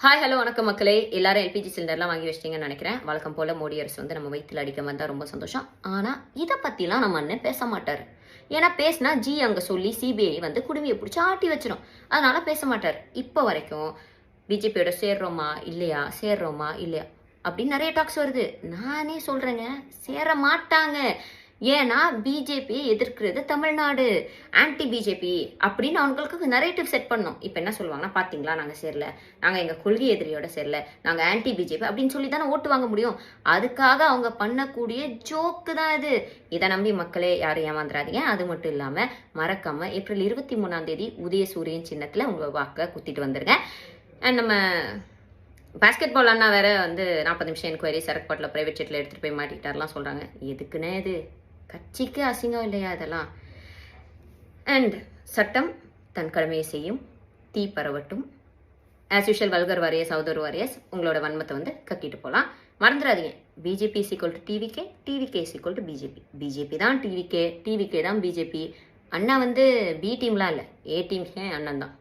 Hi hello வணக்கம் மக்களே. எல்லாரும் எல்பிஜி சிலிண்டர்லாம் வாங்கி வச்சிட்டிங்கன்னு நினைக்கிறேன். வழக்கம் போல் மோடி அரசு வந்து நம்ம வயிற்றில் அடிக்க வந்தால் ரொம்ப சந்தோஷம். ஆனால் இதை பற்றிலாம் நம்ம அண்ணன் பேச மாட்டார். ஏன்னா பேசினா அங்கே சொல்லி சிபிஐ வந்து குடுமையை பிடிச்சி ஆட்டி வச்சிடும். அதனால பேச மாட்டார். இப்போ வரைக்கும் பிஜேபியோட சேர்றோமா இல்லையா அப்படின்னு நிறைய டாக்ஸ் வருது. நானே சொல்கிறேங்க, சேர மாட்டாங்க. ஏன்னா பிஜேபி எதிர்க்கிறது தமிழ்நாடு, ஆன்டி பிஜேபி அப்படின்னு அவங்களுக்கு நரேட்டிவ் செட் பண்ணோம். இப்போ என்ன சொல்லுவாங்கன்னா, பார்த்தீங்களா நாங்கள் சேரல, நாங்கள் எங்கள் கொள்கை எதிரியோட சேரல, நாங்கள் ஆன்டி பிஜேபி அப்படின்னு சொல்லி தானே ஓட்டு வாங்க முடியும். அதுக்காக அவங்க பண்ணக்கூடிய ஜோக்கு தான் இது. இதை நம்பி மக்களே யாரும் ஏமாந்துடாதீங்க. அது மட்டும் இல்லாமல் மறக்காமல் ஏப்ரல் 23 உதயசூரியன் சின்னத்தில் உங்கள் வாக்கை குத்திட்டு வந்துருங்க. அண்ட் நம்ம பாஸ்கெட் பால் அண்ணா வேற வந்து 40 நிமிஷம் என்கொயரி சரக்கு பாட்டில் ப்ரைவேட் ஜெட்டில் எடுத்துகிட்டு போய் மாட்டிட்டார்லாம் சொல்கிறாங்க. எதுக்குன்னே இது கட்சிக்கு அசிங்கம் இல்லையா இதெல்லாம்? அண்ட் சட்டம் தன் கடமையை செய்யும், தீ பரவட்டும். As usual vulgar warriors, other warriors உங்களோட வன்மத்தை வந்து கக்கிட்டு போகலாம். மறந்துடாதீங்க, BJP is equal to TVK, TVK is equal to BJP. BJP தான் டிவிகே, டிவிகே தான் பிஜேபி. அண்ணா வந்து பி டீம்லாம் இல்லை, ஏ டீம்க்கே அண்ணன் தான்.